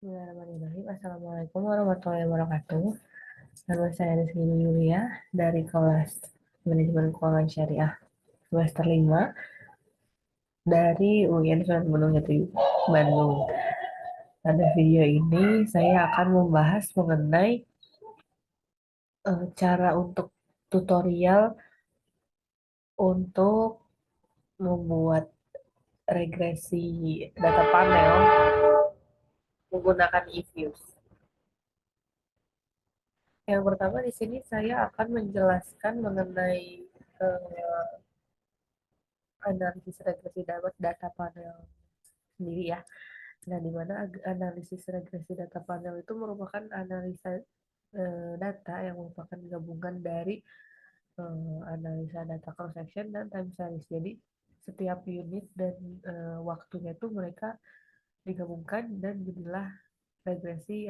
Bismillahirrahmanirrahim. Assalamualaikum warahmatullahi wabarakatuh. Nama saya Rizky Yulia dari kelas Manajemen Keuangan Syariah semester 5 dari UIN Sunan Gunung Jati Bandung. Pada video ini saya akan membahas mengenai cara untuk tutorial untuk membuat regresi data panel menggunakan eViews. Yang pertama di sini saya akan menjelaskan mengenai eh, analisis regresi dapat data panel sendiri ya. Nah, di mana analisis regresi data panel itu merupakan analisa data yang merupakan gabungan dari analisa data cross section dan time series. Jadi setiap unit dan waktunya itu mereka digabungkan dan jadilah regresi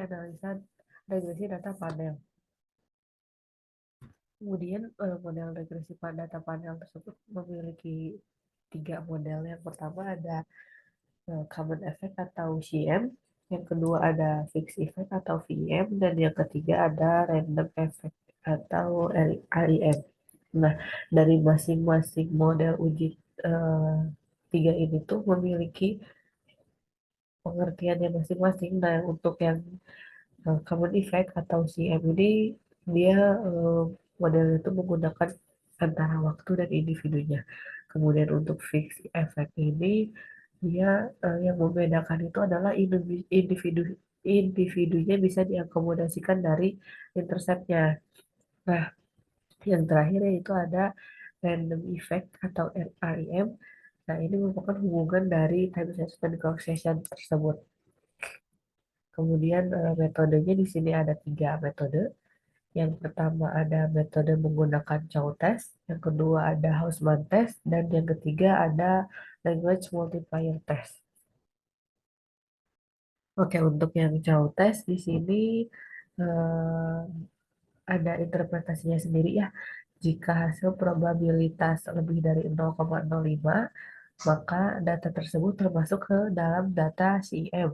data panel. Kemudian model regresi data panel tersebut memiliki tiga model. Yang pertama ada common effect atau CM, yang kedua ada fixed effect atau VM, dan yang ketiga ada random effect atau RIM. Nah, dari masing-masing model uji eh, tiga ini tuh memiliki pengertiannya masing-masing. Nah, untuk yang common effect atau CM ini dia model itu menggunakan antara waktu dan individunya. Kemudian untuk fixed effect ini dia yang membedakan itu adalah individu individunya bisa diakomodasikan dari interceptnya. Nah, yang terakhir yaitu ada random effect atau RIM. Nah, ini merupakan hubungan dari time series dan clock session tersebut. Kemudian metodenya di sini ada tiga metode. Yang pertama ada metode menggunakan Chow test, yang kedua ada Hausman test, dan yang ketiga ada language multiplier test. Oke, untuk yang Chow test di sini eh, ada interpretasinya sendiri ya. Jika hasil probabilitas lebih dari 0,05, maka data tersebut termasuk ke dalam data CM.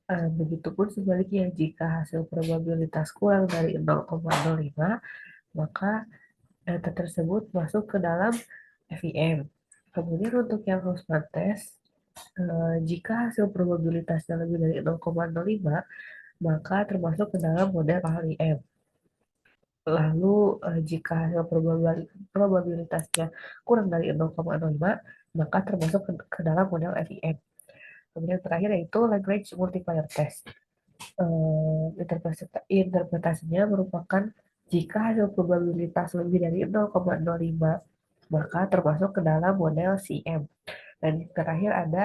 Begitupun sebaliknya, jika hasil probabilitas kurang dari 0,05, maka data tersebut masuk ke dalam FIM. Kemudian untuk yang Hussman test, jika hasil probabilitasnya lebih dari 0,05, maka termasuk ke dalam model RIM. Lalu jika hasil probabilitasnya kurang dari 0,05, maka termasuk ke dalam model FIM. Kemudian terakhir yaitu language multiplier test. Interpretasinya merupakan jika hasil probabilitas lebih dari 0,05, maka termasuk ke dalam model CM. Dan terakhir ada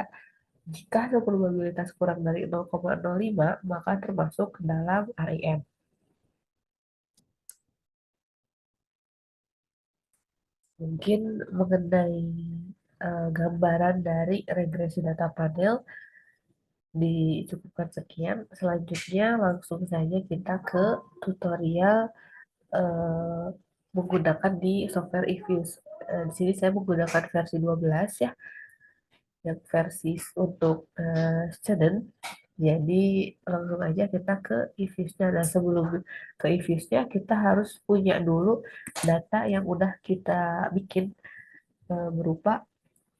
jika hasil probabilitas kurang dari 0,05, maka termasuk ke dalam RIM. Mungkin mengenai gambaran dari regresi data panel dicukupkan sekian. Selanjutnya langsung saja kita ke tutorial eh, menggunakan di software eViews. Di sini saya menggunakan versi 12 ya, yang versi untuk student. Jadi langsung aja kita ke eViews-nya. Nah, sebelum ke eViews-nya kita harus punya dulu data yang udah kita bikin berupa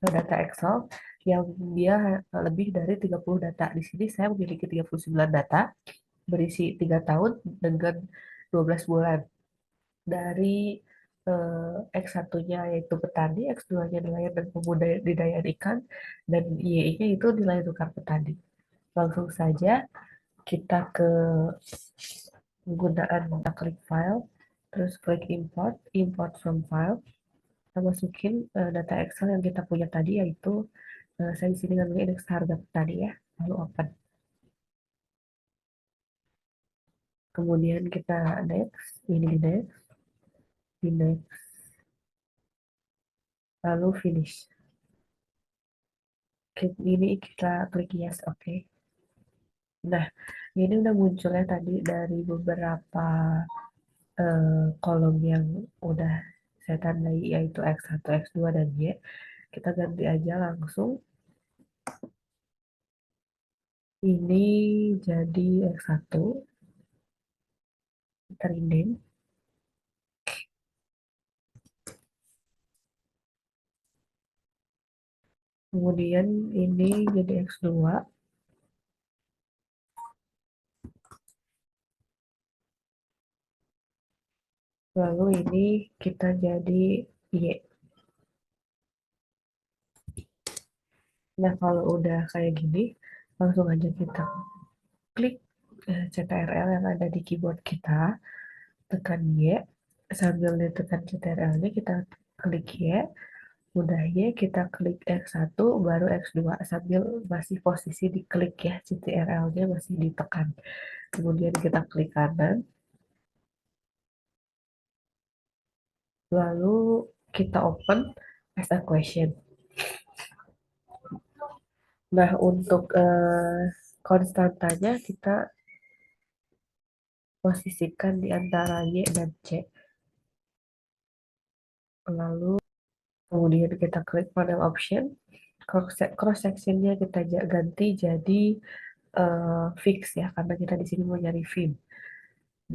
data Excel yang dia lebih dari 30 data. Di sini saya memiliki 39 data berisi 3 tahun dengan 12 bulan. Dari X1-nya yaitu petani, X2-nya nelayan dan pembudidayaan ikan, dan Y-nya itu nilai tukar petani. Langsung saja kita ke penggunaan klik file, terus klik import, import from file, kita masukin data Excel yang kita punya tadi, yaitu saya di sini ngambil indeks harga petani ya, lalu open. Kemudian kita next, ini di next, di next, lalu finish. Ini kita klik yes, oke. Nah, ini udah munculnya tadi dari beberapa kolom yang udah saya tandai, yaitu X1, X2, dan Y. Kita ganti aja langsung Ini jadi X1, kita rename. Kemudian ini jadi X2. Lalu ini kita jadi Y. Nah, kalau udah kayak gini, langsung aja kita klik CTRL yang ada di keyboard kita, tekan Y. Sambil ditekan CTRL-nya kita klik Y. Udah Y, kita klik X1, baru X2. Sambil masih posisi diklik ya, CTRL-nya masih ditekan. Kemudian kita klik kanan, lalu kita open as a question. Nah, untuk konstantanya kita posisikan di antara Y dan C. Lalu kemudian kita klik panel option, cross sectionnya kita ganti jadi fix ya, karena kita di sini mau nyari film.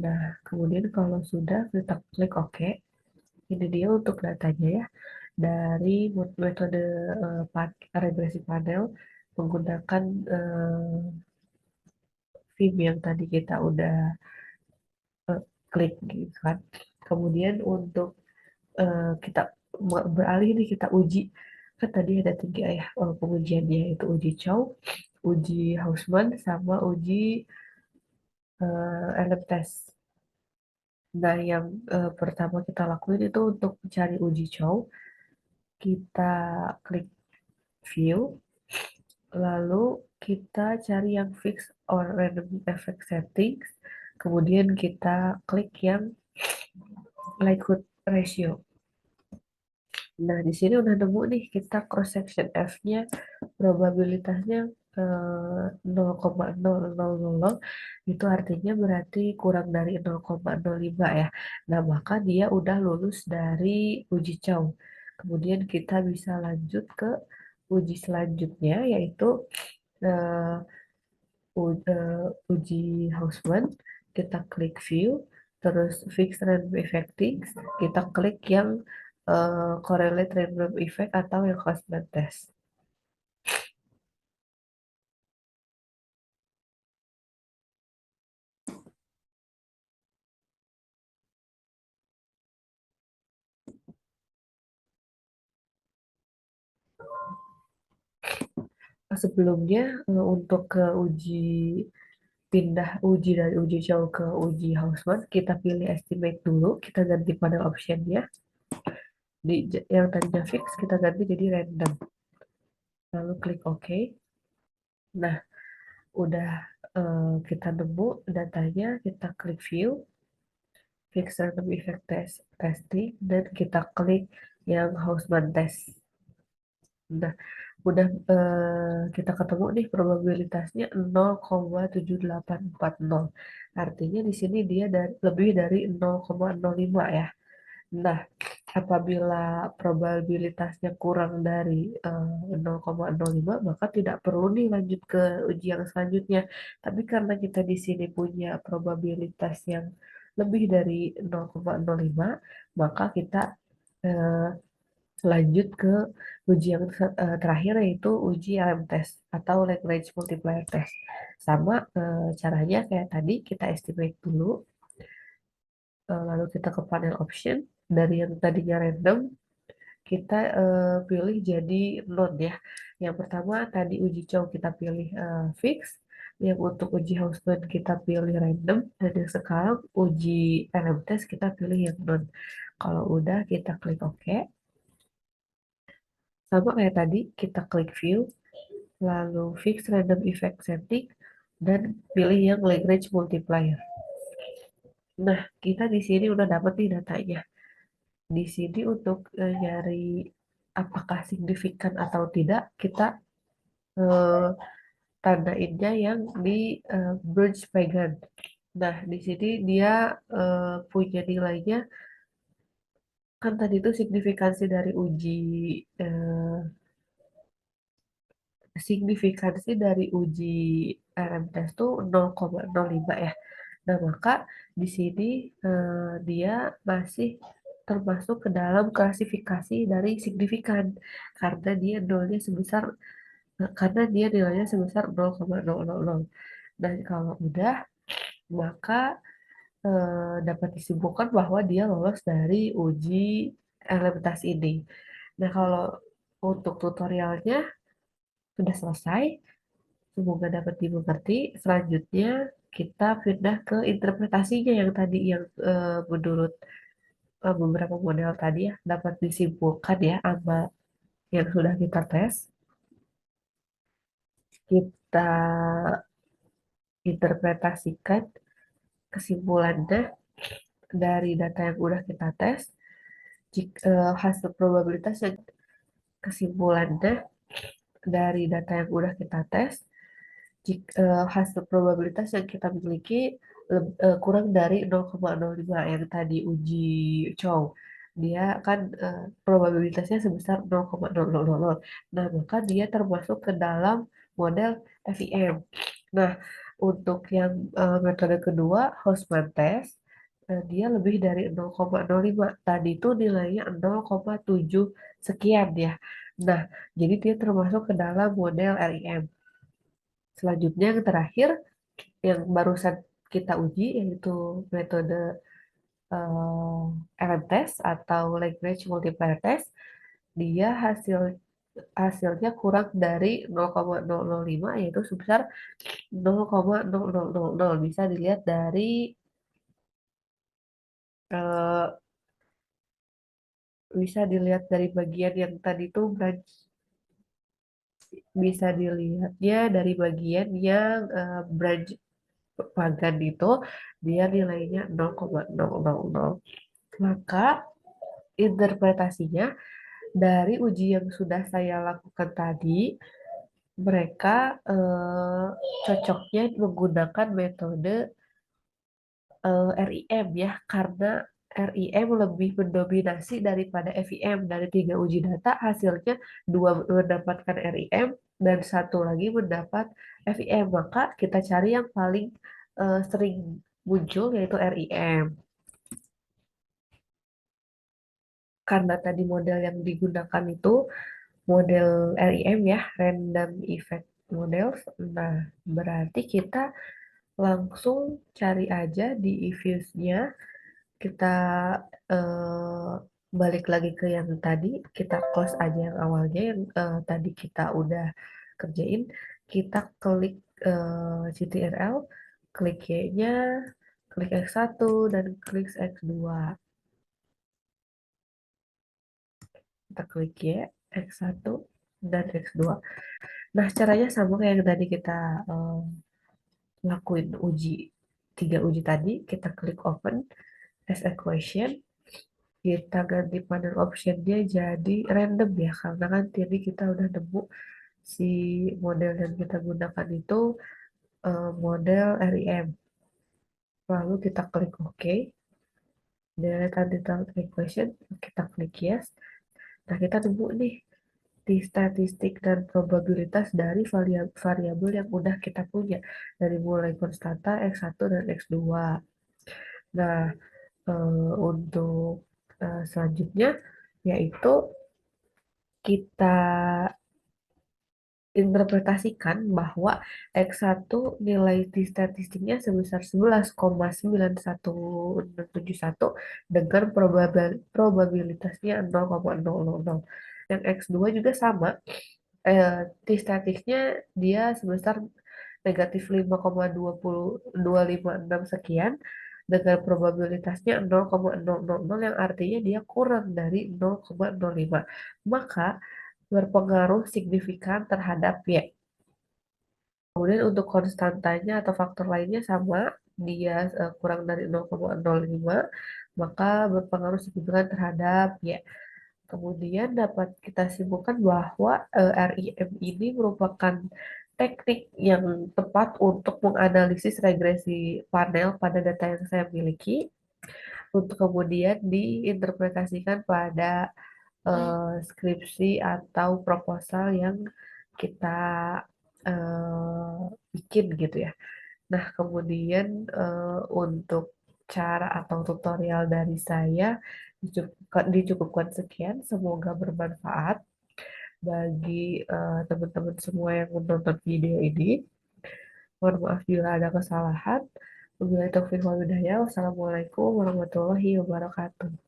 Nah, kemudian kalau sudah kita klik OK. Ini dia untuk datanya ya. Dari metode regresi panel menggunakan film yang tadi kita udah klik gitu kan. Kemudian untuk kita beralih nih, kita uji. Kan tadi ada tiga ya pengujiannya, itu uji Chow, uji Hausman, sama uji LM test. Nah, yang pertama kita lakuin itu untuk mencari uji Chow, kita klik view, lalu kita cari yang fix or random effect settings, kemudian kita klik yang likelihood ratio. Nah, di sini udah nemu nih, kita cross section F-nya probabilitasnya 0,0000, itu artinya berarti kurang dari 0,05 ya. Nah, maka dia udah lulus dari uji Chow. Kemudian kita bisa lanjut ke uji selanjutnya, yaitu eh, uji Hausman. Kita klik view, terus fix random effects, kita klik yang correlate random effect atau yang Hausman test. Sebelumnya untuk ke pindah uji dari uji jauh ke uji Hausman, kita pilih estimate dulu, kita ganti panel optionnya, yang tadinya fix kita ganti jadi random, lalu klik OK. Nah, udah kita nemu datanya, kita klik view, fix random effect testing, dan kita klik yang Hausman test. Nah, udah kita ketemu nih probabilitasnya 0,7840. Artinya di sini dia lebih dari 0,05 ya. Nah, apabila probabilitasnya kurang dari 0,05, maka tidak perlu nih lanjut ke uji yang selanjutnya. Tapi karena kita di sini punya probabilitas yang lebih dari 0,05, maka kita eh, lanjut ke uji yang terakhir, yaitu uji LM test atau language multiplier test. Sama caranya kayak tadi, kita estimate dulu, lalu kita ke panel option, dari yang tadinya random kita pilih jadi non ya. Yang pertama tadi uji Chow kita pilih fix, yang untuk uji Hausman kita pilih random, dan yang sekarang uji LM test kita pilih yang non. Kalau udah kita klik OK. Sama kayak tadi, kita klik view, lalu fix random effect setting, dan pilih yang Lagrange multiplier. Nah, kita di sini udah dapat nih datanya. Di sini untuk nyari apakah signifikan atau tidak, kita eh, tandainnya yang di Birch-Pagan. Nah, di sini dia punya nilainya, kan tadi itu signifikansi dari eh, signifikansi dari uji RMTS tuh 0,05 ya. Nah, maka di sini dia masih termasuk ke dalam klasifikasi dari signifikan karena dia nolnya sebesar karena dia nilainya sebesar 0,000. Dan kalau udah, maka dapat disimpulkan bahwa dia lolos dari uji elementasi ini. Nah, kalau untuk tutorialnya sudah selesai, semoga dapat dimengerti. Selanjutnya kita pindah ke interpretasinya yang tadi yang menurut beberapa model tadi ya dapat disimpulkan ya sama yang sudah kita tes. Kita interpretasikan kesimpulannya dari data yang udah kita tes. Hasil probabilitas yang kesimpulannya dari data yang udah kita tes, hasil probabilitas yang kita miliki kurang dari 0,05 yang tadi uji Chow. Dia kan probabilitasnya sebesar 0,0000. Nah, maka dia termasuk ke dalam model FIM. Nah, untuk yang metode kedua, Houseman test, dia lebih dari 0,05. Tadi itu nilainya 0,7 sekian ya. Nah, jadi dia termasuk ke dalam model RIM. Selanjutnya yang terakhir yang barusan kita uji yaitu metode LM test atau language multiplier test. Dia hasilnya kurang dari 0,005 yaitu sebesar 0,0000. Bisa dilihat dari eh, bagian yang tadi tuh branch, bisa dilihatnya dari bagian yang branch pagan itu dia nilainya 0,000. Maka interpretasinya dari uji yang sudah saya lakukan tadi, mereka cocoknya menggunakan metode RIM ya, karena RIM lebih mendominasi daripada FIM. Dari 3 uji data, hasilnya 2 mendapatkan RIM dan 1 lagi mendapat FIM. Maka kita cari yang paling sering muncul yaitu RIM. Karena tadi model yang digunakan itu model RIM ya, Random Effect Models. Nah, berarti kita langsung cari aja di eViews-nya. Kita eh, balik lagi ke yang tadi, kita close aja yang awalnya yang tadi kita udah kerjain. Kita klik CTRL, klik Y-nya, klik X1 dan klik X2. Kita klik Y, X1 dan X2. Nah, caranya sama kayak yang tadi kita eh, lakuin 3 uji tadi. Kita klik open as equation, kita ganti panel optionnya jadi random ya, karena kan tadi kita udah nemu si model yang kita gunakan itu model RIM. Lalu kita klik OK, delete untitled equation, kita klik yes. Nah, kita nemu nih di statistik dan probabilitas dari variabel yang udah kita punya dari mulai konstanta X1 dan X2. Nah, untuk selanjutnya yaitu kita interpretasikan bahwa X1 nilai di statistiknya sebesar 11,91671 dengan probabilitasnya 0,000. Yang X2 juga sama, T statistiknya dia sebesar negatif 5,20256 sekian dengan probabilitasnya 0,000 yang artinya dia kurang dari 0,05. Maka berpengaruh signifikan terhadap Y. Kemudian untuk konstantanya atau faktor lainnya sama, dia kurang dari 0,05, maka berpengaruh signifikan terhadap Y. Kemudian dapat kita simpulkan bahwa RIM ini merupakan teknik yang tepat untuk menganalisis regresi panel pada data yang saya miliki, untuk kemudian diinterpretasikan pada skripsi atau proposal yang kita eh, bikin gitu ya. Nah, kemudian untuk cara atau tutorial dari saya dicukupkan sekian. Semoga bermanfaat bagi teman-teman semua yang menonton video ini. Mohon maaf bila ada kesalahan. Wabillahi taufiq wal hidayah. Wassalamualaikum warahmatullahi wabarakatuh.